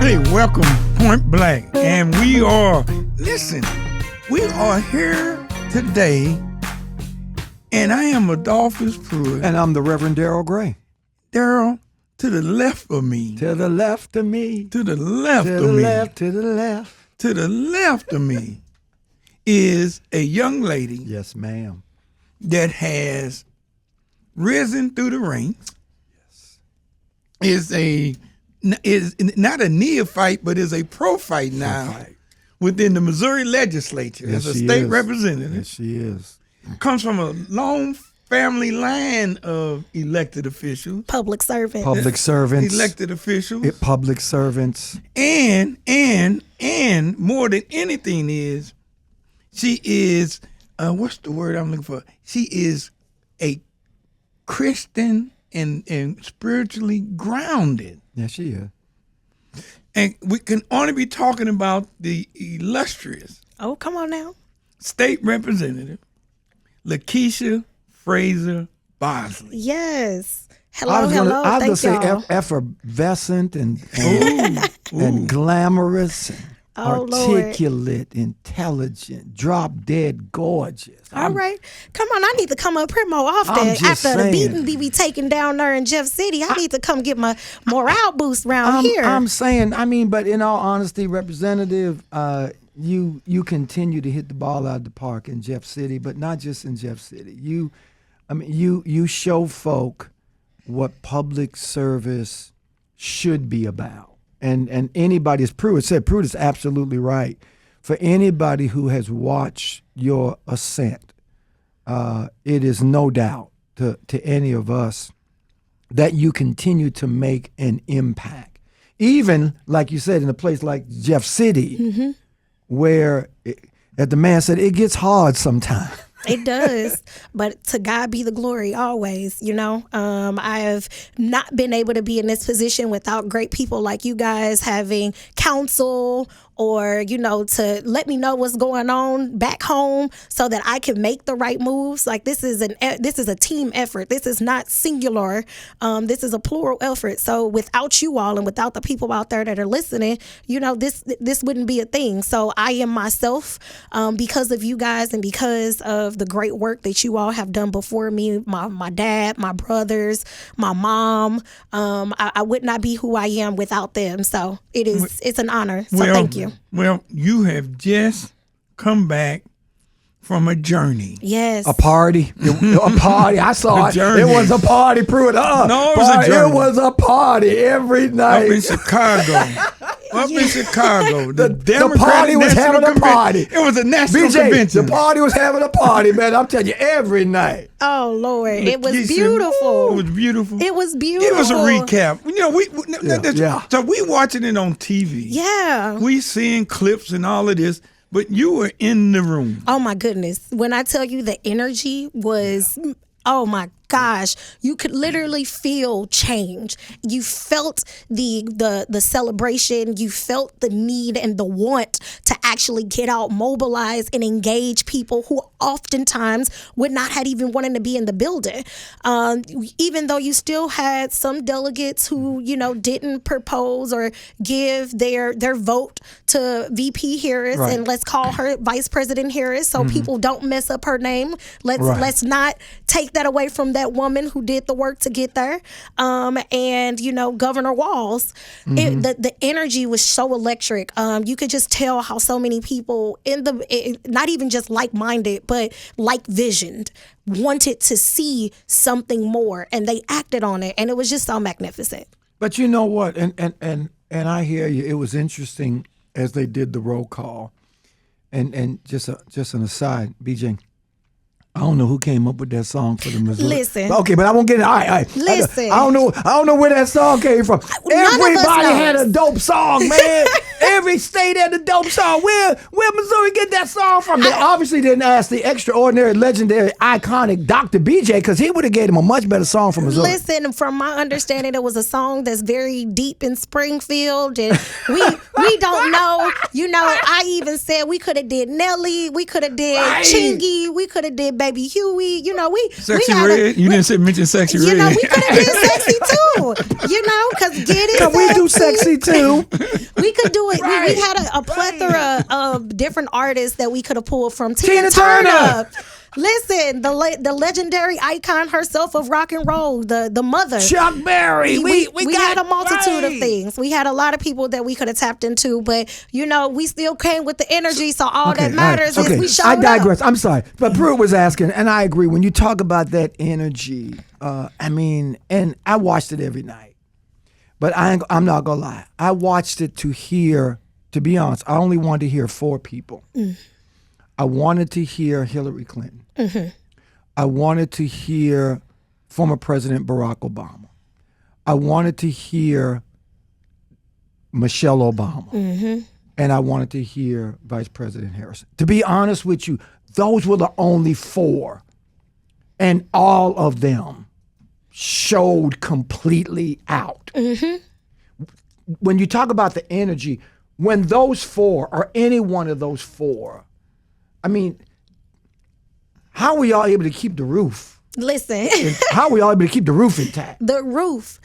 Hey, welcome, Point Blank. And we are here today, and I am Adolphus Pruitt. And I'm the Reverend Darrell Gray. Darrell, to the left of me. To the left of me. To the left to of the me. Left, to the left. To the left of me is a young lady. Yes, ma'am. That has risen through the ranks. Yes. Is not a neophyte, but is a pro-fight now within the Missouri legislature as a state representative. Yes, she is. Comes from a long family line of elected officials. Public servants. Public servants. Elected officials. Public servants. And more than anything is, she is, what's the word I'm looking for? She is a Christian and spiritually grounded. Yes, she is. And we can only be talking about the illustrious. Oh, come on now. State Representative LaKeySha Frazier Bosley. Yes. I was going to say y'all. effervescent and glamorous and articulate, intelligent, drop dead gorgeous. All right. Come on, I need to come up here more often. After the beating be taken down there in Jeff City, I need to come get my morale boost around here. I'm saying, but in all honesty, Representative, you continue to hit the ball out of the park in Jeff City, but not just in Jeff City. You show folk what public service should be about. And anybody, as Pruitt is absolutely right. For anybody who has watched your ascent, it is no doubt to any of us that you continue to make an impact. Even, like you said, in a place like Jeff City, where, as the man said, it gets hard sometimes. It does, but to God be the glory always, I have not been able to be in this position without great people like you guys having counsel or, to let me know what's going on back home so that I can make the right moves. Like this is a team effort. This is not singular. This is a plural effort. So without you all and without the people out there that are listening, this wouldn't be a thing. So I am myself because of you guys and because of the great work that you all have done before me, my dad, my brothers, my mom. I would not be who I am without them. So it's an honor. So thank you. Well, you have just come back from a journey. Yes. A party. A party. I saw it. It was a party, Pruitt. No, it was a journey. It was a party every night. Up in Chicago. In Chicago. The party was having a party. It was a national convention. The party was having a party, man. I'm telling you, every night. Oh, Lord. It was beautiful. It was beautiful. It was beautiful. It was a recap. So we watching it on TV. Yeah. We seeing clips and all of this. But you were in the room. Oh, my goodness. When I tell you the energy was, oh, my gosh, you could literally feel change. You felt the celebration. You felt the need and the want to actually get out, mobilize, and engage people who oftentimes would not have even wanted to be in the building. Even though you still had some delegates who, didn't propose or give their vote to VP Harris, right. And let's call her Vice President Harris so people don't mess up her name. Let's not take that away from that woman who did the work to get there. And Governor Walz, the energy was so electric. You could just tell how so many people not even just like-minded, but like-visioned, wanted to see something more, and they acted on it, and it was just so magnificent. But you know what? And I hear you. It was interesting as they did the roll call. And just an aside, BJ, I don't know who came up with that song for the Missouri. Listen. Okay, but I won't get it. All right. Listen. I don't know where that song came from. Everybody had a dope song, man. Every state had a dope song. Where Missouri get that song from? They obviously didn't ask the extraordinary, legendary, iconic Dr. BJ, because he would have gave him a much better song from Missouri. Listen, from my understanding, it was a song that's very deep in Springfield, and we don't know. I even said we could have did Nelly, we could have did Chingy, we could have did Baby Huey. You know, Sexy we had Red. You didn't mention Sexy Red. You know, we could have been sexy too. You know, because get it. Can we do sexy too? We could do it. Right. We had a plethora of different artists that we could have pulled from. Tina Turner. Listen, the legendary icon herself of rock and roll, the mother. Chuck Berry. We had a got multitude of right. things. We had a lot of people that we could have tapped into, but you know, we still came with the energy. So all that matters is we showed I digress. up. I'm sorry, but Pruitt was asking, and I agree. When you talk about that energy, I mean, and I watched it every night, but I'm not gonna lie. I watched it to hear. To be honest, I only wanted to hear 4 people. I wanted to hear Hillary Clinton. I wanted to hear former President Barack Obama. I wanted to hear Michelle Obama. And I wanted to hear Vice President Harris. To be honest with you, those were the only 4. And all of them showed completely out. When you talk about the energy, when those 4 or any one of those 4, I mean, how were y'all able to keep the roof? Listen. How were y'all able to keep the roof intact? The roof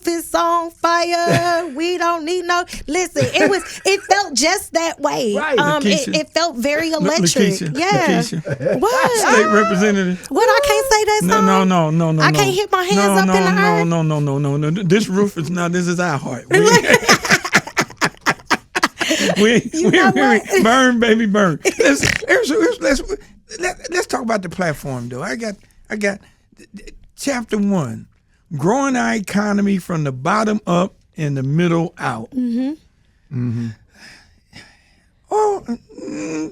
is on fire. We don't need no. Listen, it felt just that way. Right. It felt very electric. LaKeySha, Yeah. LaKeySha. What? State representative. What? I can't say that song. No. I can't hit my hands up in the air. No. This roof is not. This is our heart. We burn, baby, burn. Let's talk about the platform, though. I got chapter 1, growing our economy from the bottom up and the middle out. Oh,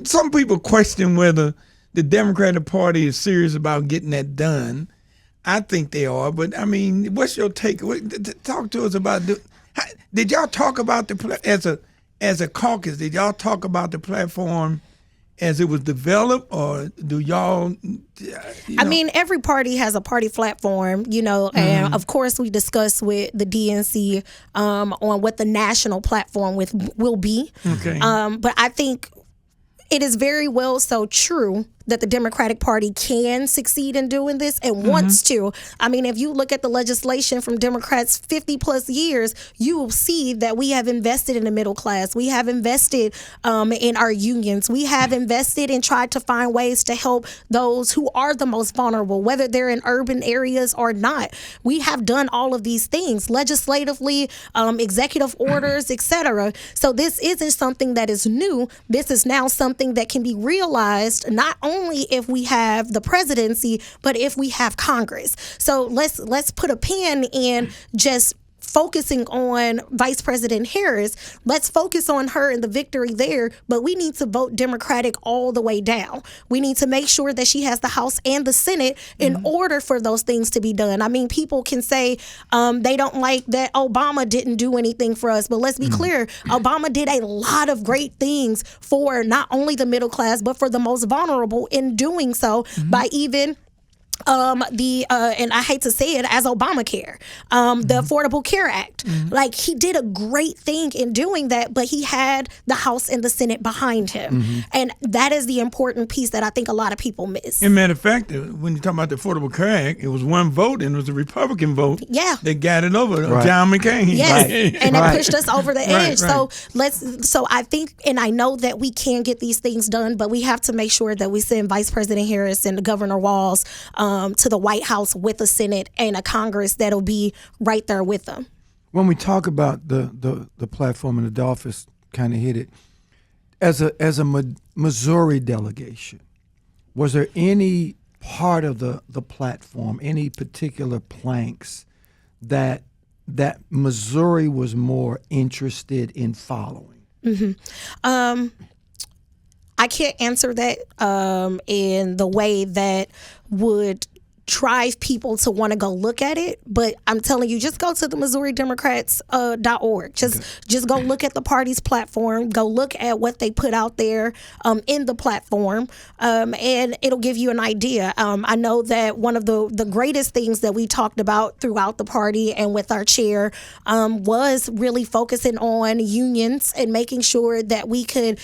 some people question whether the Democratic Party is serious about getting that done. I think they are, but I mean, what's your take? Talk to us about. Did y'all talk about as a caucus? Did y'all talk about the platform as it was developed, or do y'all? I mean, every party has a party platform, you know, and of course we discuss with the DNC on what the national platform will be. Okay. But I think it is very well so true that the Democratic Party can succeed in doing this and wants to. I mean, if you look at the legislation from Democrats 50 plus years, you will see that we have invested in the middle class. We have invested in our unions. We have invested and tried to find ways to help those who are the most vulnerable, whether they're in urban areas or not. We have done all of these things legislatively, executive orders, etc. So this isn't something that is new. This is now something that can be realized not only if we have the presidency, but if we have Congress. So let's put a pin in just focusing on Vice President Harris. Let's focus on her and the victory there, but we need to vote Democratic all the way down. We need to make sure that she has the House and the Senate in order for those things to be done. I mean, people can say they don't like that Obama didn't do anything for us, but let's be clear, Obama did a lot of great things for not only the middle class, but for the most vulnerable in doing so by even and I hate to say it, as Obamacare, the Affordable Care Act. Like, he did a great thing in doing that, but he had the House and the Senate behind him. And that is the important piece that I think a lot of people miss. As a matter of fact, when you talk about the Affordable Care Act, it was one vote, and it was a Republican vote that got it over, John McCain. Yes, and it pushed us over the edge. So so I think, and I know that we can get these things done, but we have to make sure that we send Vice President Harris and Governor Walz to the White House with a Senate and a Congress that'll be right there with them. When we talk about the platform, and Adolphus kind of hit it, as a Missouri delegation, was there any part of the platform, any particular planks that Missouri was more interested in following? I can't answer that in the way that would drive people to want to go look at it. But I'm telling you, just go to the MissouriDemocrats.org. Just go look at the party's platform. Go look at what they put out there in the platform, and it'll give you an idea. I know that one of the greatest things that we talked about throughout the party and with our chair was really focusing on unions and making sure that we could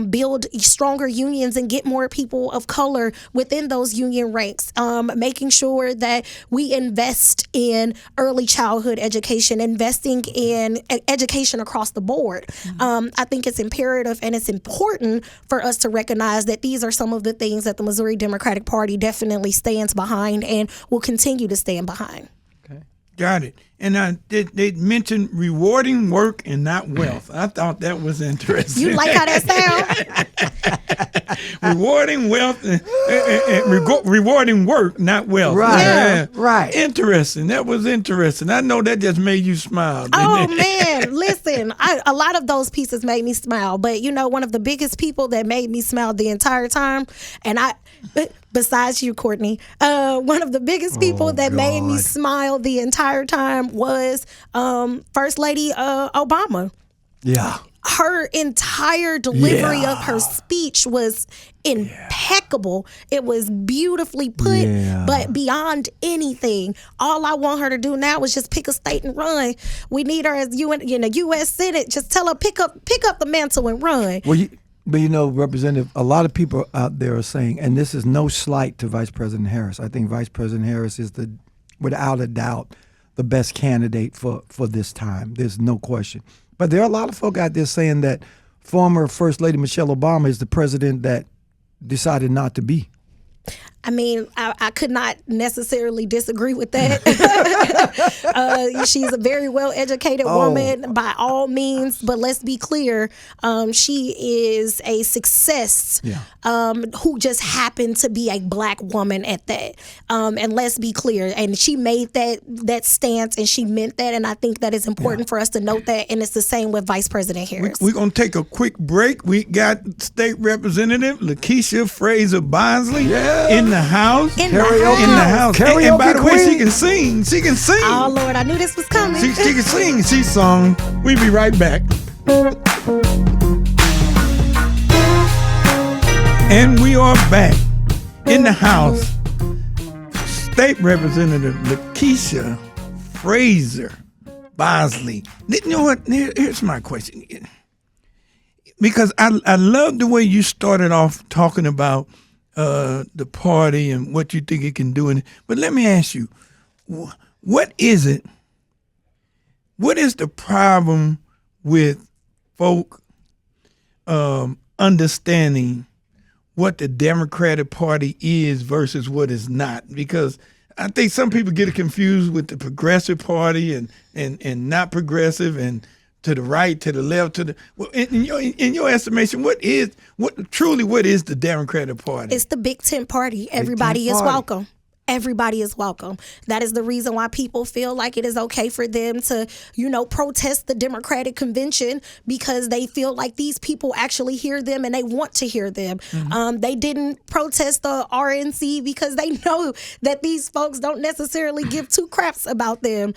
build stronger unions and get more people of color within those union ranks, making sure that we invest in early childhood education, investing in education across the board. I think it's imperative and it's important for us to recognize that these are some of the things that the Missouri Democratic Party definitely stands behind and will continue to stand behind. Okay. Got it. And they mentioned rewarding work and not wealth. I thought that was interesting. You like how that sounds? Rewarding wealth and rewarding work, not wealth. Right. Yeah. Right. Interesting. That was interesting. I know that just made you smile. Didn't Oh it? man, listen, a lot of those pieces made me smile, but one of the biggest people that made me smile the entire time, and besides you, Courtney, one of the biggest people that made me smile the entire time was First Lady Obama. Yeah. Her entire delivery of her speech was impeccable. It was beautifully put, Yeah. but beyond anything, all I want her to do now is just pick a state and run. We need her as U.S. Senate. Just tell her pick up the mantle and run. Well, Representative, a lot of people out there are saying, and this is no slight to Vice President Harris. I think Vice President Harris is without a doubt, the best candidate for this time. There's no question. But there are a lot of folk out there saying that former First Lady Michelle Obama is the president that decided not to be. I mean, I could not necessarily disagree with that. She's a very well-educated woman by all means, but let's be clear, she is a success who just happened to be a black woman at that. And let's be clear, and she made that stance and she meant that, and I think that is important for us to note that, and it's the same with Vice President Harris. We're going to take a quick break. We got State Representative LaKeySha Frazier Bosley in the house. In the house. And by the way, queen. she can sing. She can sing. Oh, Lord, I knew this was coming. She can sing. She sung. We'll be right back. And we are back in the house. State Representative LaKeySha Frazier Bosley. You know what? Here's my question. Because I love the way you started off talking about the party and what you think it can do. But let me ask you, what is it? What is the problem with folk understanding what the Democratic Party is versus what is not? Because I think some people get it confused with the Progressive Party and not progressive and to the right, to the left, to the in your estimation, what is the Democratic Party? It's the Big Tent Party. Everybody is welcome. Everybody is welcome. That is the reason why people feel like it is okay for them to, protest the Democratic Convention, because they feel like these people actually hear them and they want to hear them. Mm-hmm. They didn't protest the RNC because they know that these folks don't necessarily give two craps about them.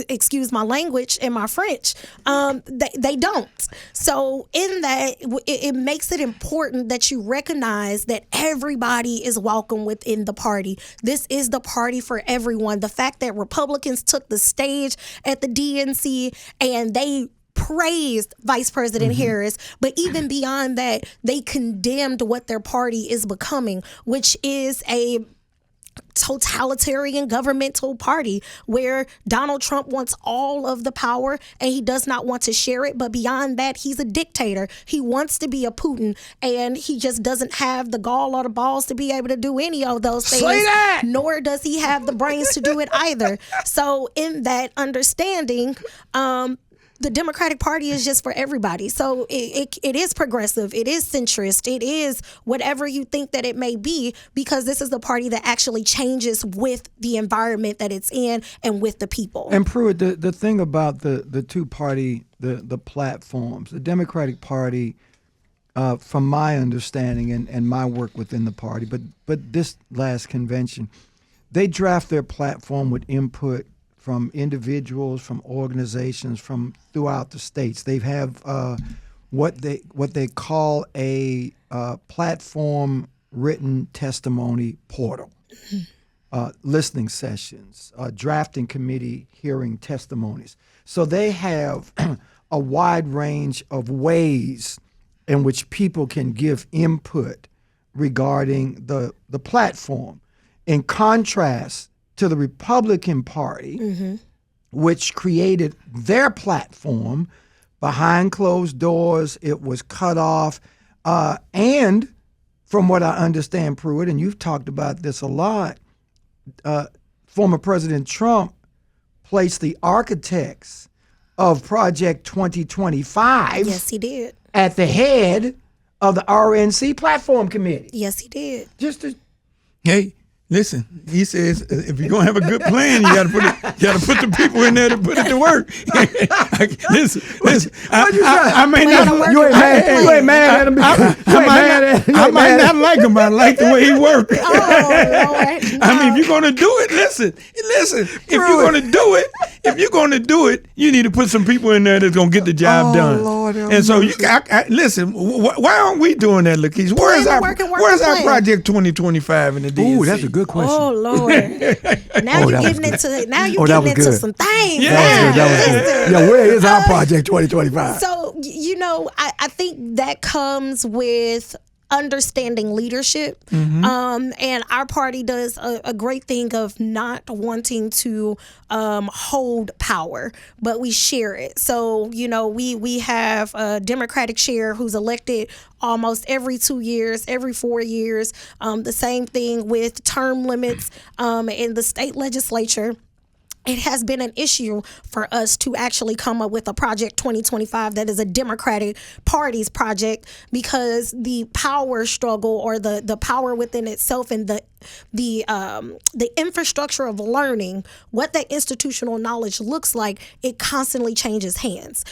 Excuse my language and my French. They don't. So in that, it makes it important that you recognize that everybody is welcome within the party. This is the party for everyone. The fact that Republicans took the stage at the DNC and they praised Vice President Harris, but even beyond that, they condemned what their party is becoming, which is a totalitarian governmental party where Donald Trump wants all of the power and he does not want to share it. But beyond that, he's a dictator. He wants to be a Putin, and he just doesn't have the gall or the balls to be able to do any of those things. Say that! Nor does he have the brains to do it either. So in that understanding, the Democratic Party is just for everybody. So it is progressive. It is centrist. It is whatever you think that it may be, because this is the party that actually changes with the environment that it's in and with the people. And Pruitt, the thing about the two-party, the platforms, the Democratic Party, from my understanding and my work within the party, but this last convention, they draft their platform with input from individuals, from organizations, from throughout the states. They have what they call a platform written testimony portal, listening sessions, drafting committee hearing testimonies. So they have a wide range of ways in which people can give input regarding the platform. In contrast to the Republican Party, which created their platform behind closed doors, it was cut off. And from what I understand, Pruitt, and you've talked about this a lot, former President Trump placed the architects of Project 2025 Yes, he did. at the head of the RNC Platform Committee. Yes, he did. Just to Hey, listen. He says if you're gonna have a good plan, you gotta put the people in there to put it to work. listen. I may Plan not. to work. you ain't mad. You ain't mad at him. I might not like him, but I like the way he works. Oh, Lord. I mean, if you're gonna do it, listen. If you're gonna do it, you need to put some people in there that's gonna get the job done. Lord have and so mercy. listen. Why aren't we doing that, LaKeySha? Where's Plan our to work Where's and our plan. Project 2025 in the DNC? Ooh, that's a good question. Oh, Lord. Now Oh, you're that was getting into that was good. some things. Yeah. That was good. Yeah, where is our Project 2025? So, I think that comes with understanding leadership. And our party does a great thing of not wanting to hold power, but we share it. So, we have a Democratic chair who's elected almost every 2 years, every 4 years. The same thing with term limits in the state legislature. It has been an issue for us to actually come up with a Project 2025 that is a Democratic Party's project, because the power struggle, or the power within itself, and the infrastructure of learning what that institutional knowledge looks like, it constantly changes hands.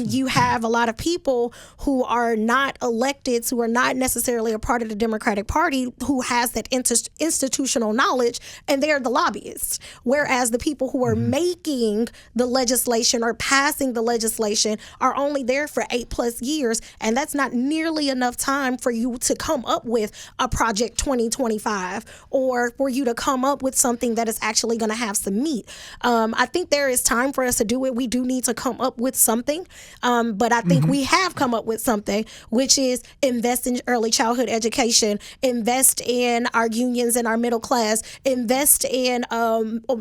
You have a lot of people who are not elected, who are not necessarily a part of the Democratic Party, who has that institutional knowledge, and they're the lobbyists. Whereas the people who are making the legislation or passing the legislation are only there for 8+ years, and that's not nearly enough time for you to come up with a Project 2025, or for you to come up with something that is actually going to have some meat. I think there is time for us to do it. We do need to come up with something, but I think we have come up with something, which is invest in early childhood education, invest in our unions and our middle class, invest in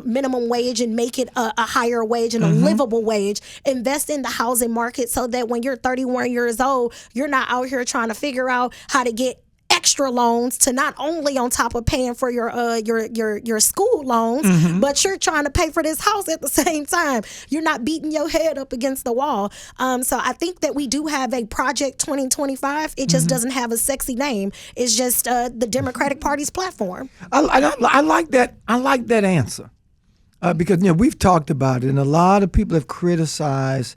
minimum wage and make it a higher wage and a livable wage, invest in the housing market so that when you're 31 years old, you're not out here trying to figure out how to get extra loans to not only on top of paying for your school loans, but you're trying to pay for this house at the same time. You're not beating your head up against the wall. So I think that we do have a Project 2025. It just doesn't have a sexy name. It's just the Democratic Party's platform. I like that. I like that answer because we've talked about it, and a lot of people have criticized,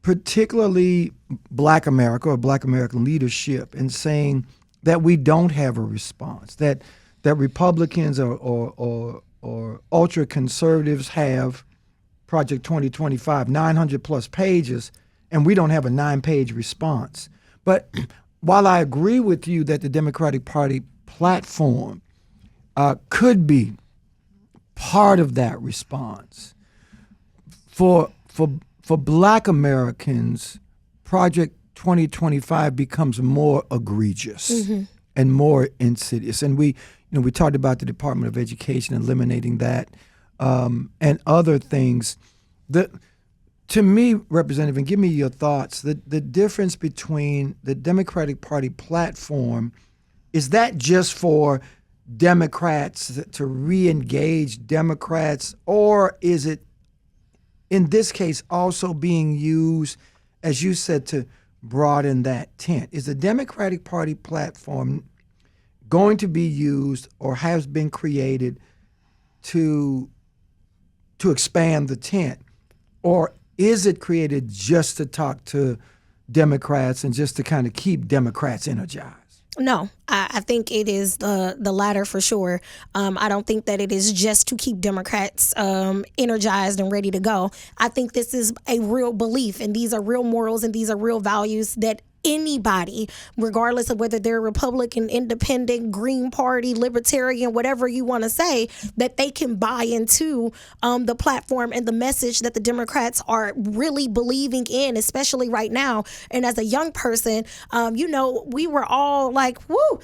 particularly Black America or Black American leadership, in saying that we don't have a response, that Republicans or ultra conservatives have Project 2025, 900+ pages, and we don't have a 9-page response. But while I agree with you that the Democratic Party platform could be part of that response, for Black Americans, Project 2025 becomes more egregious and more insidious. And we talked about the Department of Education eliminating that and other things. To me, Representative, and give me your thoughts, the difference between the Democratic Party platform, is that just for Democrats to re-engage Democrats, or is it in this case also being used, as you said, to broaden that tent? Is the Democratic Party platform going to be used or has been created to expand the tent? Or is it created just to talk to Democrats and just to kind of keep Democrats energized? No, I think it is the latter for sure. I don't think that it is just to keep Democrats energized and ready to go. I think this is a real belief, and these are real morals, and these are real values that anybody, regardless of whether they're Republican, Independent, Green Party, Libertarian, whatever you want to say, that they can buy into the platform and the message that the Democrats are really believing in, especially right now. And as a young person, we were all like, woo,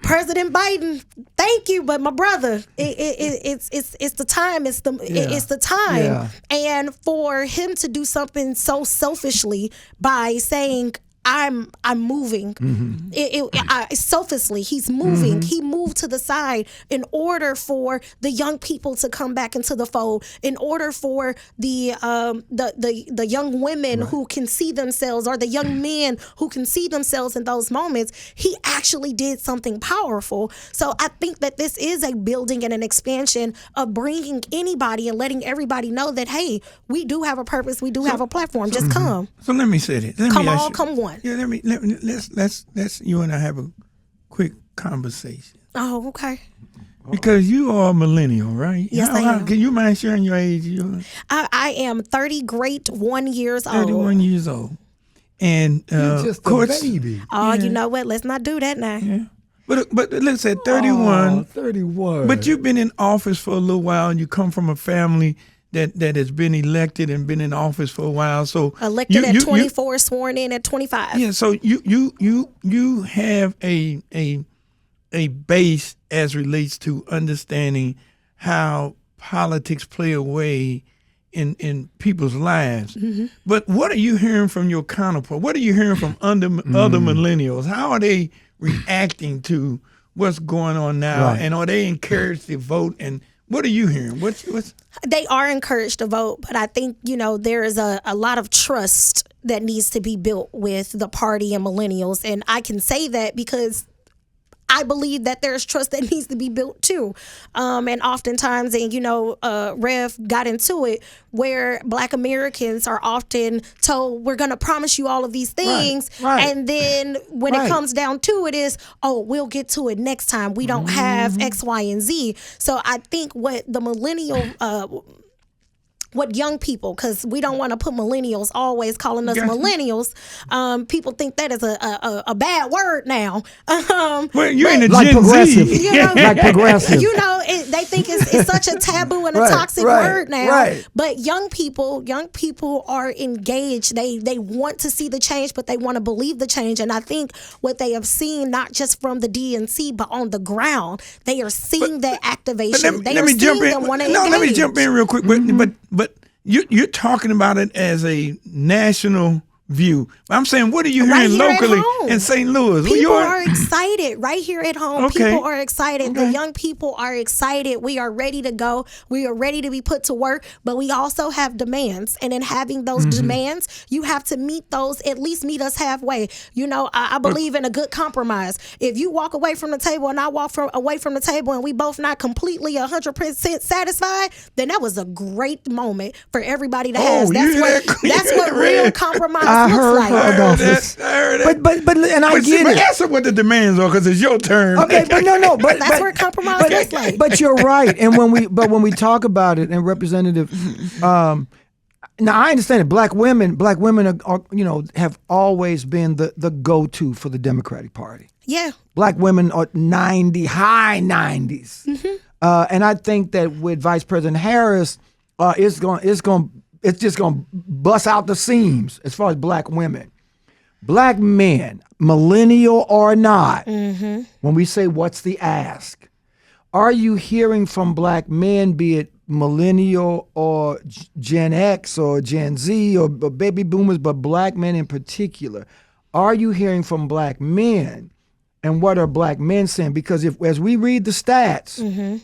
President Biden, thank you, but my brother, it's the time. It's the time. Yeah. And for him to do something so selfishly by saying, I'm moving. Selfishly, he's moving. He moved to the side in order for the young people to come back into the fold, in order for the young women who can see themselves, or the young men who can see themselves in those moments. He actually did something powerful. So I think that this is a building and an expansion of bringing anybody and letting everybody know that, hey, we do have a purpose. We do have a platform. Just come. So let me say this. Come all, come one. Yeah, let's you and I have a quick conversation. Oh, okay. Because you are a millennial, right? Yes, I am. Can you mind sharing your age? I am 30 great 1 years old. 31 years old. And You're just of course, a baby. Oh, you know what? Let's not do that now. yeah. But let's say 31. 31. But you've been in office for a little while, and you come from a family that has been elected and been in office for a while. So Elected at 24, sworn in at 25. yeah. So you have a base as relates to understanding how politics play a way in people's lives. Mm-hmm. But what are you hearing from your counterpart? What are you hearing from other millennials? How are they reacting to what's going on now? Right. And are they encouraged to vote? And what are you hearing? What's They are encouraged to vote, but I think, there is a lot of trust that needs to be built with the party and millennials. And I can say that because I believe that there's trust that needs to be built too. And oftentimes, Rev got into it, where Black Americans are often told, we're going to promise you all of these things. Right. And then when it Right. comes down to it is, oh, we'll get to it next time. We don't have X, Y, and Z. So I think what the millennial, what young people, because we don't want to put millennials always calling us Gotcha. millennials. People think that is a bad word now. well, you're in the Like Gen progressive. Z. Like progressive. They think it's such a taboo and a Right, toxic right, word now. right. But young people are engaged. They want to see the change, but they want to believe the change. And I think what they have seen, not just from the DNC, but on the ground, they are seeing that activation. Let me jump in. Let me jump in real quick. But you're talking about it as a national view. I'm saying, what are you Right hearing here at locally home. in St. Louis? People are excited right here at home. Okay. People are excited. The young people are excited. We are ready to go. We are ready to be put to work, but we also have demands. And in having those demands, you have to meet those, at least meet us halfway. I believe in a good compromise. If you walk away from the table and I walk away from the table and we both not completely 100% satisfied, then that was a great moment for everybody to have. That's what real compromise I heard looks like. her, Adolphus. I heard that. But and I get But it. answer what the demands are, because it's your turn. Okay, but no, but That's where compromise looks like. But you're right. And when we talk about it, and Representative, now I understand that black women are have always been the go-to for the Democratic Party. Yeah. Black women are high 90s, and I think that with Vice President Harris, it's just gonna bust out the seams as far as black women. Black men, millennial or not, when we say what's the ask, are you hearing from black men, be it millennial or Gen X or Gen Z or baby boomers, but black men in particular, are you hearing from black men, and what are black men saying? Because as we read the stats,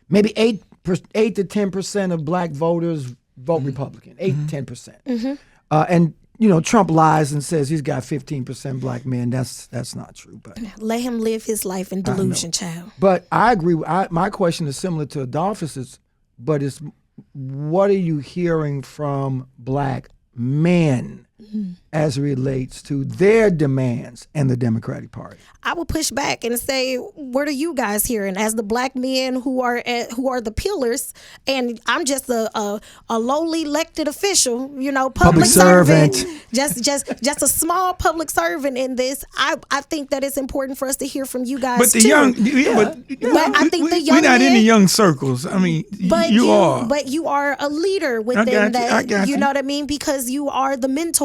maybe 8 to 10% of black voters vote Republican, 8 to 10%. And Trump lies and says he's got 15% black men. That's not true. But let him live his life in delusion, child. But I agree. My question is similar to Adolphus's, but it's what are you hearing from black men as it relates to their demands and the Democratic Party? I would push back and say, what are you guys hearing as the black men who are the pillars? And I'm just a lowly elected official, public servant. just a small public servant in this. I think that it's important for us to hear from you guys But the too. but I think the young we're not in men- the young circles. I mean, you are. But you are a leader within that. I got You you. know what I mean? Because you are the mentors.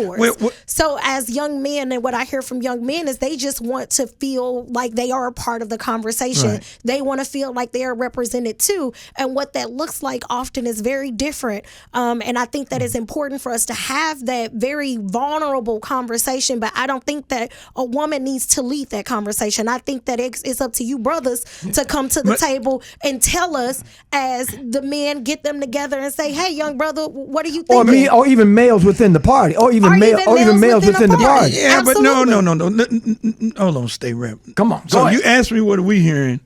So as young men, and what I hear from young men is they just want to feel like they are a part of the conversation. Right. They want to feel like they are represented too. And what that looks like often is very different. And I think that it's important for us to have that very vulnerable conversation. But I don't think that a woman needs to lead that conversation. I think that it's up to you brothers to come to the table and tell us, as the men, get them together and say, hey, young brother, what are you thinking? Or even males within the party, or even males within the party. Yeah, but no. Absolutely. Hold on, stay rep. Come on. So go you ahead. asked me what are we hearing.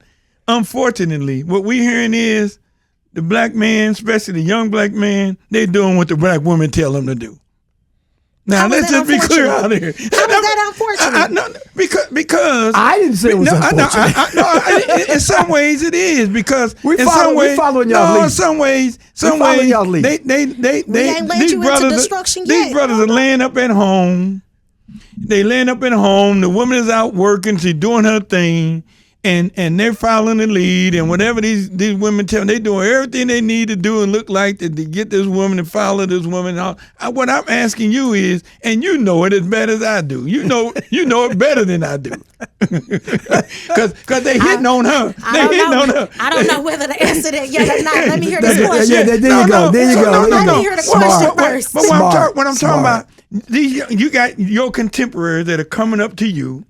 Unfortunately, what we hearing is the black man, especially the young black man, they doing what the black women tell them to do. Now, let's just be clear out here. How is that unfortunate? Because I didn't say it was unfortunate. in some ways it is, because We in follow- some we ways, following y'all no, lead. in some ways, following y'all lead. they ain't led these you into brothers, destruction these yet. brothers are laying up at home. They laying up at home. The woman is out working. She's doing her thing. And they're following the lead, and whatever these women tell them, they doing everything they need to do and look like to get this woman and follow this woman. What I'm asking you is, and you know it as bad as I do. You know it better than I do, because they hitting on her. They hitting on her. I don't know whether to answer that yet or not. Let me hear this question. Yeah, there you go. Let me hear the question first. But what I'm talking about, you got your contemporaries that are coming up to you,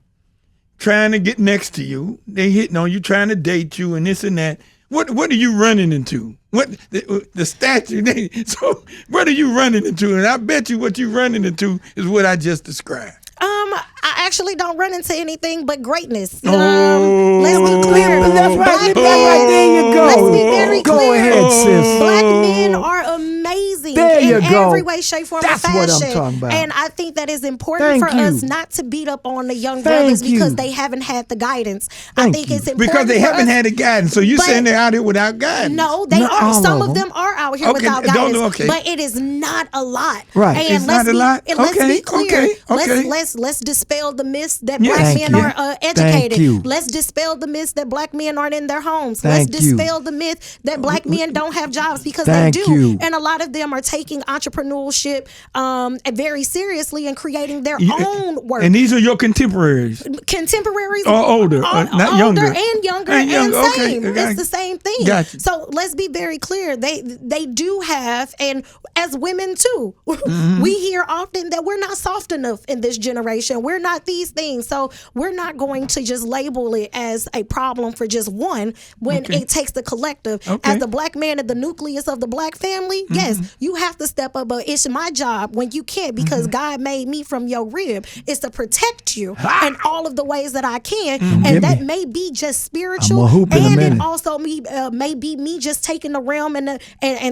trying to get next to you. They hitting on you, trying to date you, and this and that. What are you running into? What the statue? So what are you running into? And I bet you what you're running into is what I just described. I actually don't run into anything but greatness. Oh. Let's be clear. That's right. There you go. Let's be very Go clear. ahead, sis. Black men are amazing There you in go. every way, shape, form, That's or fashion. what I'm talking about. And I think that is important Thank for you. us not to beat up on the young Thank brothers because you. they haven't had the guidance. I Thank think you. it's important Because they for haven't us- had the guidance. So you But- saying they're out here without guidance? No, they Not are. all Some of of them. them are out here Okay, without don't- guidance, okay. but it is not a lot. Right. And It's not a lot? And let's Okay, be clear. okay. Let's dispel the myths that Yes. black Thank men you. are Thank educated. you. Let's dispel the myths that black men aren't in their homes. Thank Let's you. dispel the myth that black men don't have jobs, because Thank they do. you. And a lot of them are taking entrepreneurship very seriously and creating their own work. And these are your contemporaries. Contemporaries Or older, not younger. and younger And and younger, okay, same. okay. It's the same thing. Gotcha. So let's be very clear. They do have, and as women too, Mm-hmm. we hear often that we're not soft enough in this generation. We're not these things. So we're not going to just label it as a problem for just one when it takes the collective. Okay. As the black man at the nucleus of the black family, yes, you have to step up. But it's my job when you can't, because God made me from your rib, is to protect you in all of the ways that I can. Get And that me. may be just I'm spiritual, gonna hoop in a and it minute. also may be me just taking the realm and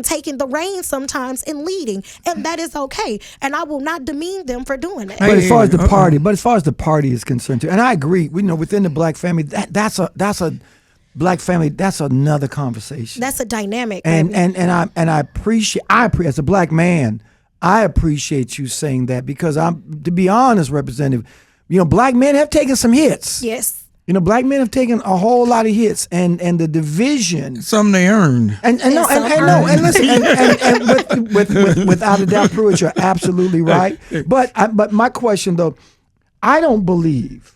taking the reins sometimes and leading. And that is okay. And I will not demean them for doing that. But as far as the Okay. party is concerned too, and I agree, within the black family, that's a black family. That's another conversation. That's a dynamic. and baby. I appreciate as a black man, I appreciate you saying that, because to be honest, Representative, black men have taken some hits. Yes. Black men have taken a whole lot of hits, and the division. Some they earned. And listen, and without a doubt, Pruitt, you're absolutely right. But my question though, I don't believe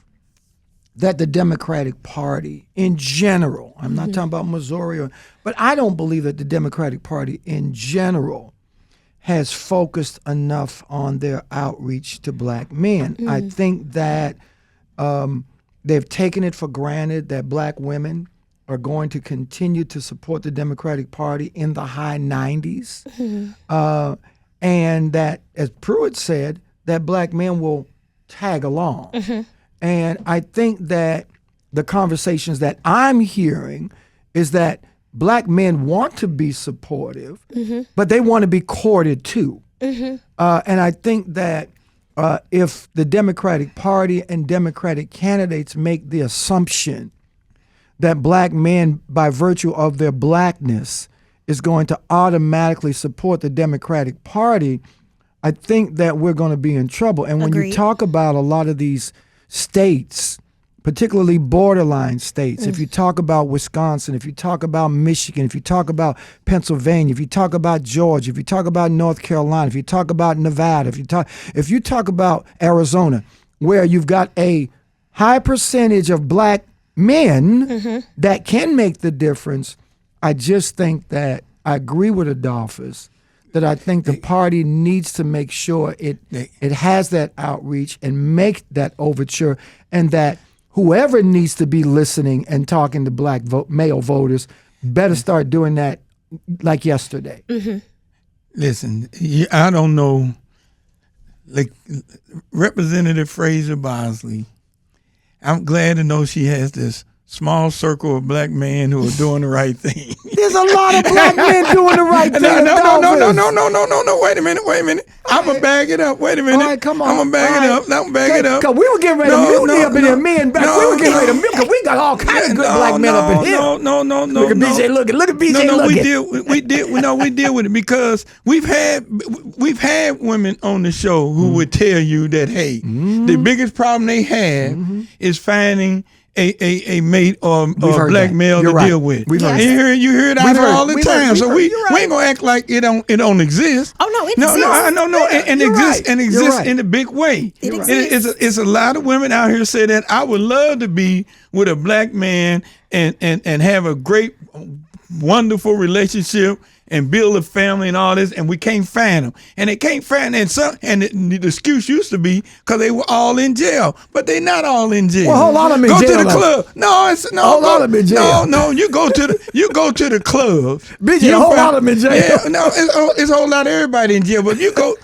that the Democratic Party in general, I'm not talking about Missouri, but I don't believe that the Democratic Party in general has focused enough on their outreach to black men. I think that they've taken it for granted that black women are going to continue to support the Democratic Party in the high 90s. And that, as Pruitt said, that black men will tag along. And I think that the conversations that I'm hearing is that black men want to be supportive, but they want to be courted too. And I think that if the Democratic Party and Democratic candidates make the assumption that black men, by virtue of their blackness, is going to automatically support the Democratic Party, I think that we're going to be in trouble. And when you Agreed. talk about a lot of these states, particularly borderline states, if you talk about Wisconsin, if you talk about Michigan, if you talk about Pennsylvania, if you talk about Georgia, if you talk about North Carolina, if you talk about Nevada, if you talk about Arizona, where you've got a high percentage of black men that can make the difference, I just think that I agree with Adolphus that I think the party needs to make sure it has that outreach and make that overture, and that whoever needs to be listening and talking to black male voters better start doing that like yesterday. Listen, I don't know. Like Representative Frazier Bosley, I'm glad to know she has this small circle of black men who are doing the right thing. There's a lot of black men doing the right thing. No. Wait a minute. I'm going to bag it up. Wait a minute. All right, come on. I'm going to bag it up. Because we were getting ready to mutiny up in here. Me and back. We were getting ready to mutiny because we got all kinds of good black men up in here. No. Look at BJ looking. Look at BJ looking. We deal with it because we've had women on the show who would tell you that, hey, the biggest problem they have is finding a mate or a black male to deal with. We've heard you hear it out there all the time. So we ain't gonna act like it don't exist. Oh no, it exists. No, and exists in a big way. It exists. It's a lot of women out here say that I would love to be with a black man and have a great, wonderful relationship and build a family and all this, and we can't find them. And they can't find them. And the excuse used to be because they were all in jail. But they're not all in jail. Well, a whole lot of them in jail. Go to the club. A whole lot of them in jail. No, you go to the club. BJ, a whole lot of them in jail. Yeah, no, it's a whole lot of everybody in jail. But you go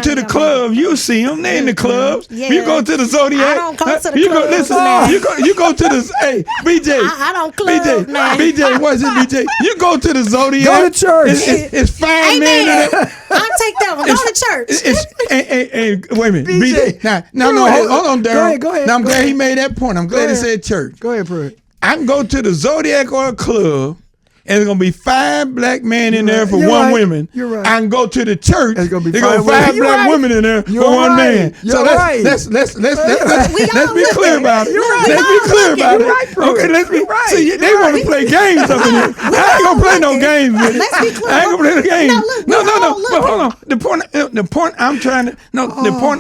to the club, you'll see them. They in the clubs. Yeah. You go to the Zodiac. I don't go to the clubs. Listen, you go to the hey BJ. I don't club, man. BJ, what's it, BJ? You go to the Zodiac. Go to church. It's fine, man. I'll take that one. Go to church. Hey, wait a minute. BJ. Hold on, Darryl. Go ahead. Now, I'm glad he made that point. I'm glad he said church. Go ahead, Pruitt. I can go to the Zodiac or a club, and there's going to be 5 black men in there for one woman. You're right. I can go to the church. There's going to be There's 5 black women in there for one man. So let's be clear about it. Let's be clear about it. Okay, let's be right. See, they want to play games up in here. I ain't going to play no games with it. Let's be clear. I ain't going to play the games. No, But hold on. The point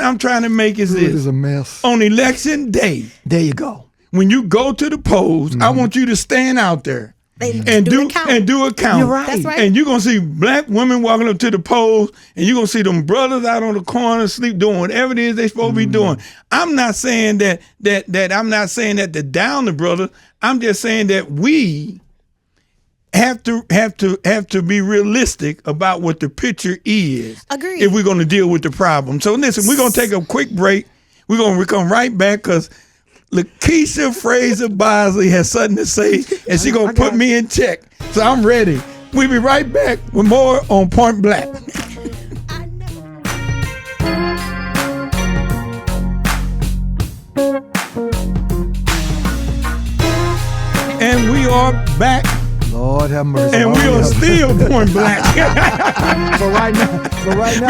I'm trying to make is It this. is a mess. On election day, There you go. when you go to the polls, I want you to stand out there and do a count. You're right. That's right. And you're going to see black women walking up to the polls, and you're going to see them brothers out on the corner sleep doing whatever it is they're supposed to be doing. I'm not saying that to down the brothers. I'm just saying that we have to be realistic about what the picture is. Agreed. If we're going to deal with the problem. So listen, we're going to take a quick break. We're going to come right back because LaKeySha Frazier Bosley has something to say, and she's going to put me in check. So I'm ready. We'll be right back with more on Point Black. And we are back. Lord have mercy. And we are still Point Black. For right now.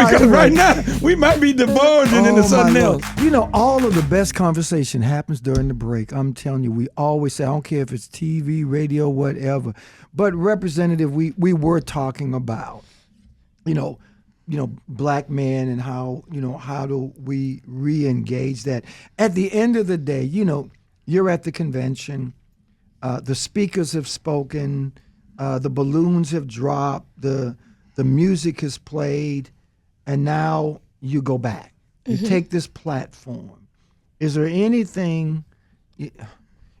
Because right now, we might be divulging into something else. You know, all of the best conversation happens during the break. I'm telling you, we always say, I don't care if it's TV, radio, whatever. But Representative, we were talking about, you know, black men and how do we re-engage that. At the end of the day, you're at the convention. The speakers have spoken. The balloons have dropped. The music has played, and now you go back. You take this platform. Is there anything,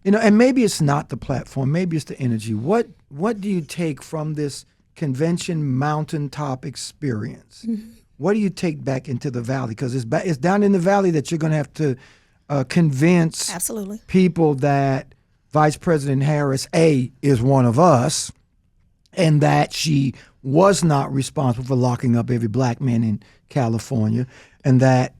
and maybe it's not the platform. Maybe it's the energy. What do you take from this convention mountaintop experience? What do you take back into the valley? Because it's down in the valley that you're going to have to convince Absolutely. people that Vice President Harris, A, is one of us, and that she was not responsible for locking up every black man in California, and that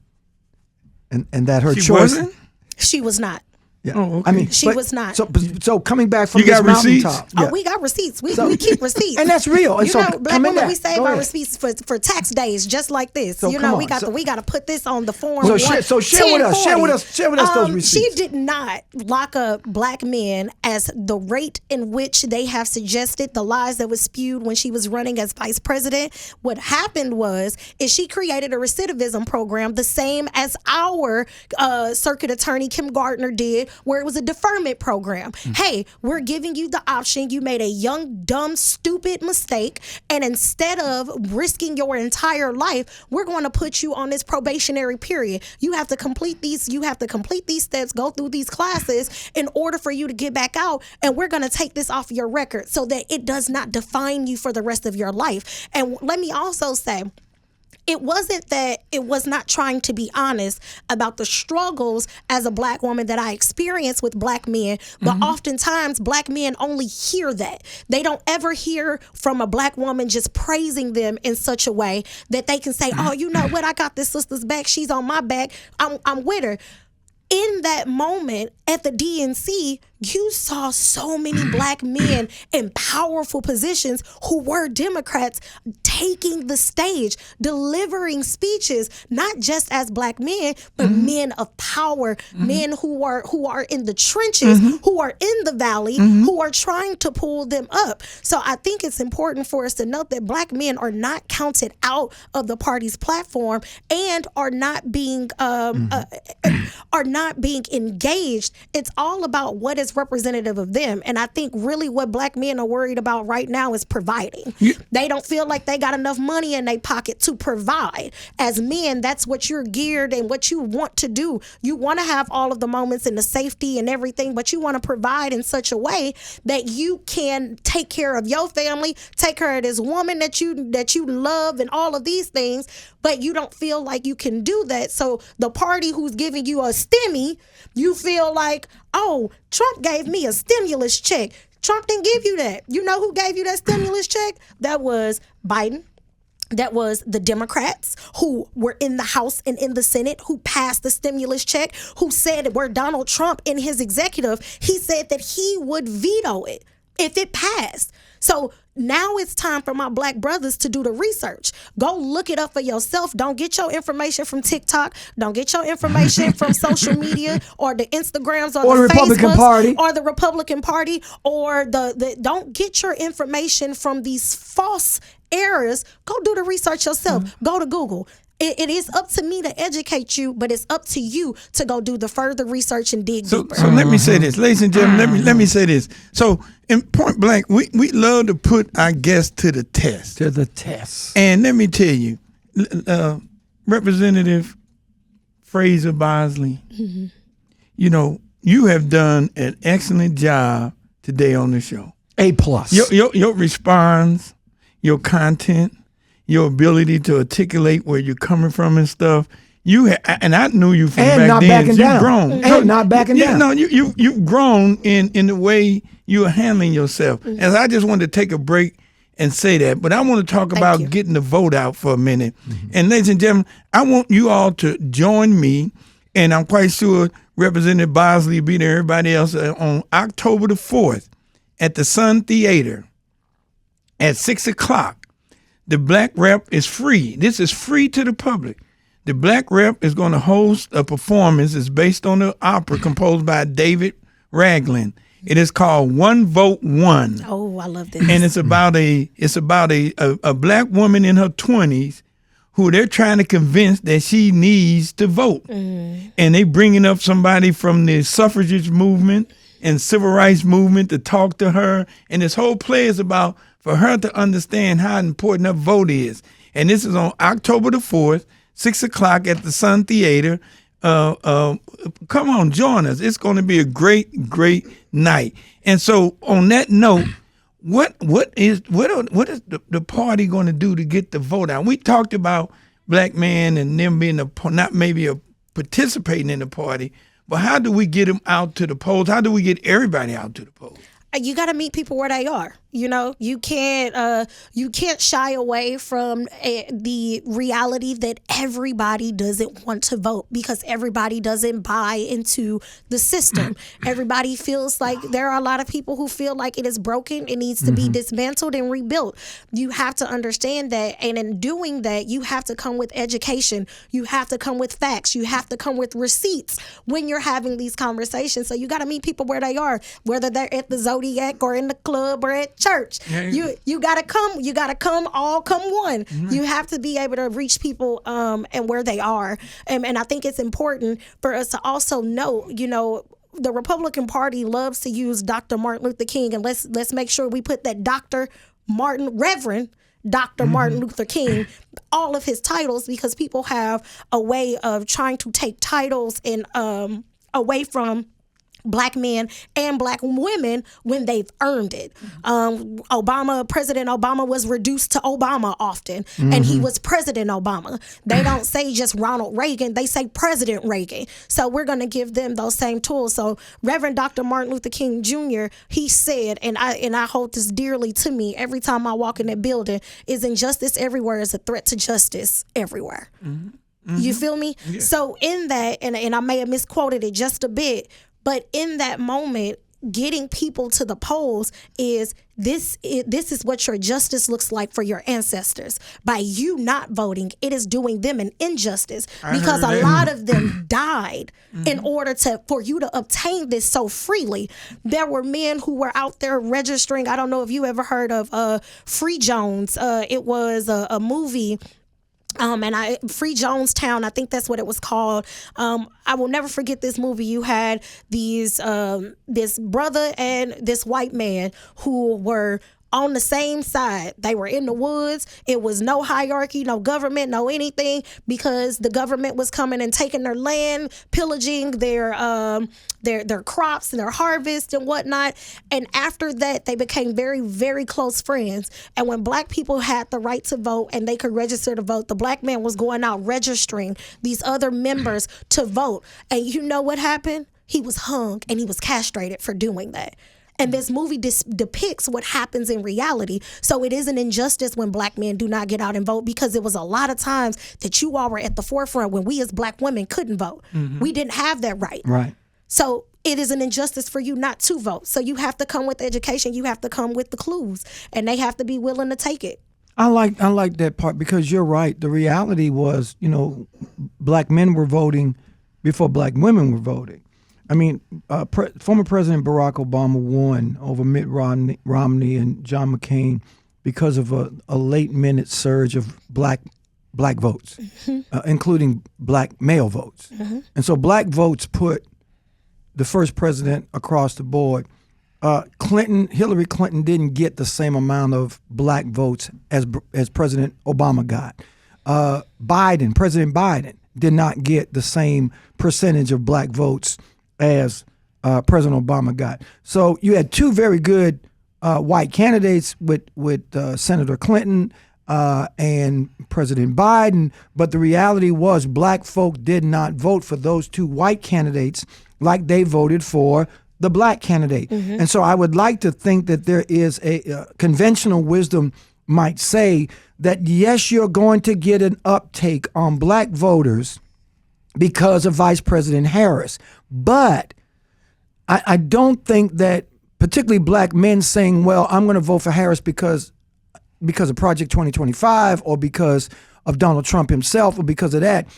and that her She choice. wasn't? She was not. Yeah. Oh, okay. I mean, She was not. So coming back from You this got receipts? mountaintop, Oh, we got receipts. We keep receipts, and that's real. And You so know, black coming women, back, we save go our ahead. receipts for tax days, just like this. So you come know, on. we got to put this on the form. So share with us. Share with us those receipts. She did not lock up black men as the rate in which they have suggested, the lies that was spewed when she was running as vice president. What happened is she created a recidivism program, the same as our circuit attorney Kim Gardner did, where it was a deferment program. Hey, we're giving you the option. You made a young, dumb, stupid mistake, and instead of risking your entire life, we're going to put you on this probationary period. You have to complete these. You have to complete these steps, go through these classes in order for you to get back out. And we're going to take this off your record so that it does not define you for the rest of your life. And let me also say, it wasn't that it was not trying to be honest about the struggles as a black woman that I experienced with black men, but oftentimes black men only hear that. They don't ever hear from a black woman just praising them in such a way that they can say, oh, you know what? I got this sister's back. She's on my back. I'm with her. In that moment at the DNC, you saw so many black men in powerful positions who were Democrats taking the stage, delivering speeches, not just as black men, but men of power, men who are in the trenches, who are in the valley, who are trying to pull them up. So I think it's important for us to note that black men are not counted out of the party's platform and are not being engaged. It's all about what is representative of them. And I think really what black men are worried about right now is providing. They don't feel like they got enough money in their pocket to provide. As men, that's what you're geared and what you want to do. You want to have all of the moments and the safety and everything, but you want to provide in such a way that you can take care of your family, take care of this woman that you love and all of these things, but you don't feel like you can do that. So the party who's giving you a stimmy, you feel like, oh, Trump gave me a stimulus check. Trump didn't give you that. You know who gave you that stimulus check? That was Biden. That was the Democrats who were in the House and in the Senate who passed the stimulus check, who said where Donald Trump in his executive, he said that he would veto it if it passed. So now it's time for my black brothers to do the research. Go look it up for yourself. Don't get your information from TikTok. Don't get your information from social media or the Instagrams or the Republican Facebooks Party or the Republican Party or the don't get your information from these false errors. Go do the research yourself. Go to Google. It is up to me to educate you, but it's up to you to go do the further research and dig deeper. So let me say this, ladies and gentlemen. Let me say this. So in point blank, we love to put our guests to the test. to the test. And let me tell you, Representative Frazier Bosley, you know, you have done an excellent job today on the show. A+. Your response, your content, your ability to articulate where you're coming from and stuff. And I knew you from And back not then. backing You've down. grown. And not backing down. No, you've grown in the way you are handling yourself. And I just wanted to take a break and say that. But I want to talk about getting the vote out for a minute. And ladies and gentlemen, I want you all to join me, and I'm quite sure Representative Bosley will be there, everybody else, on October the 4th at the Sun Theater at 6 o'clock. The Black Rep is free. This is free to the public. The Black Rep is going to host a performance. It's based on an opera composed by David Ragland. It is called One Vote One. Oh, I love this. And it's about a black woman in her 20s who they're trying to convince that she needs to vote. And they bringing up somebody from the suffragist movement and civil rights movement to talk to her. And this whole play is about for her to understand how important her vote is. And this is on October the 4th, 6 o'clock at the Sun Theater. Come on, join us. It's going to be a great, great night. And so on that note, what is the party going to do to get the vote out? We talked about black men and them being participating in the party, but how do we get them out to the polls? How do we get everybody out to the polls? you got to meet people where they are. You know, you can't shy away from the reality that everybody doesn't want to vote because everybody doesn't buy into the system. Everybody feels like there are a lot of people who feel like it is broken. It needs to be dismantled and rebuilt. You have to understand that. And in doing that, you have to come with education. You have to come with facts. You have to come with receipts when you're having these conversations. So you got to meet people where they are, whether they're at the Zodiac or in the club or at church. You gotta come one. You have to be able to reach people and where they are. And I think it's important for us to also know, you know, the Republican Party loves to use Dr. Martin Luther King, and let's make sure we put that Reverend Dr. Martin Luther King, all of his titles, because people have a way of trying to take titles and away from Black men and Black women when they've earned it. President Obama was reduced to Obama often, and he was President Obama. They don't say just Ronald Reagan, they say President Reagan. So we're going to give them those same tools. So Reverend Dr. Martin Luther King Jr., he said, and I hold this dearly to me every time I walk in that building, is injustice everywhere is a threat to justice everywhere. You feel me? Yeah. So in that, and I may have misquoted it just a bit, but in that moment, getting people to the polls is this is what your justice looks like for your ancestors. By you not voting, it is doing them an injustice because a lot of them died in order for you to obtain this so freely. There were men who were out there registering. I don't know if you ever heard of Free Jones. It was a movie. Free Jonestown, I think that's what it was called. I will never forget this movie. You had this brother and this white man who were on the same side. They were in the woods. It was no hierarchy, no government, no anything, because the government was coming and taking their land, pillaging their crops and their harvest and whatnot. And after that, they became very, very close friends. And when Black people had the right to vote and they could register to vote, the Black man was going out registering these other members to vote. And you know what happened? He was hung and he was castrated for doing that. And this movie depicts what happens in reality. So it is an injustice when Black men do not get out and vote, because it was a lot of times that you all were at the forefront when we as Black women couldn't vote. We didn't have that right. Right. So it is an injustice for you not to vote. So you have to come with education. You have to come with the clues, and they have to be willing to take it. I like that part, because you're right. The reality was, you know, Black men were voting before Black women were voting. I mean, former President Barack Obama won over Mitt Romney and John McCain because of a late-minute surge of black votes, including Black male votes. And so Black votes put the first president across the board. Hillary Clinton didn't get the same amount of Black votes as President Obama got. President Biden did not get the same percentage of Black votes as President Obama got. So you had two very good white candidates with Senator Clinton and President Biden, but the reality was Black folk did not vote for those two white candidates like they voted for the Black candidate. And so I would like to think that there is a conventional wisdom might say that, yes, you're going to get an uptake on Black voters because of Vice President Harris. But I don't think that particularly Black men saying, well, I'm going to vote for Harris because of Project 2025 or because of Donald Trump himself or because of that.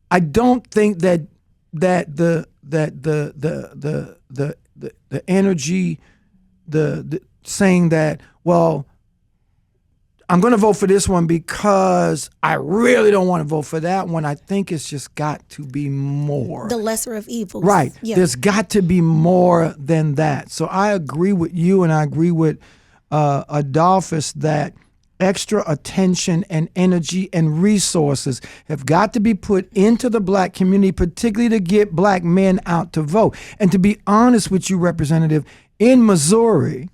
I don't think that the energy, the saying that, well, I'm going to vote for this one because I really don't want to vote for that one. I think it's just got to be more. The lesser of evils. Right. Yeah. There's got to be more than that. So I agree with you, and I agree with Adolphus that extra attention and energy and resources have got to be put into the Black community, particularly to get Black men out to vote. And to be honest with you, Representative, in Missouri,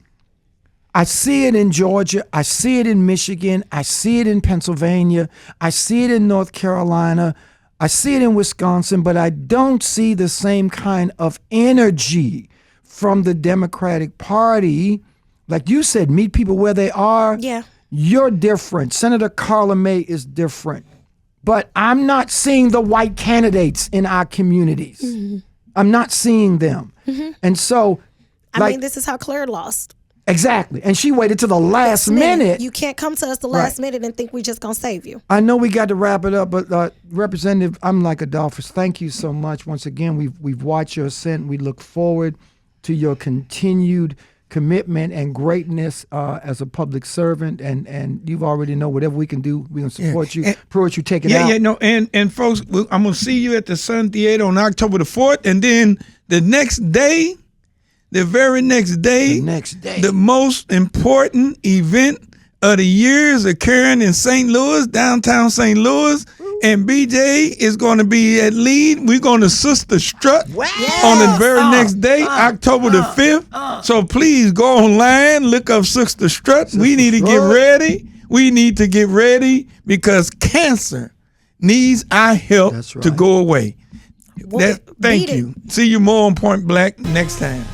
I see it in Georgia, I see it in Michigan, I see it in Pennsylvania, I see it in North Carolina, I see it in Wisconsin, but I don't see the same kind of energy from the Democratic Party, like you said, meet people where they are. Yeah. You're different. Senator Carla May is different. But I'm not seeing the white candidates in our communities. Mm-hmm. I'm not seeing them. Mm-hmm. And so, I mean, this is how Claire lost. Exactly. And she waited to the last minute. You can't come to us the last minute and think we're just going to save you. I know we got to wrap it up, but Representative, I'm like Adolphus, thank you so much. Once again, we've watched your ascent. We look forward to your continued commitment and greatness as a public servant, and you already know whatever we can do, we're going to support you, approach you, take it out. Yeah, no, and folks, I'm going to see you at the Sun Theater on October the 4th, and then the very next day, the most important event of the year is occurring in St. Louis, downtown St. Louis. And BJ is going to be at lead. We're going to Sister Strut on the very next day, October the 5th. So please go online, look up Sister Strut. We need to get ready. We need to get ready because cancer needs our help to go away. Thank you. See you more on Point Black next time.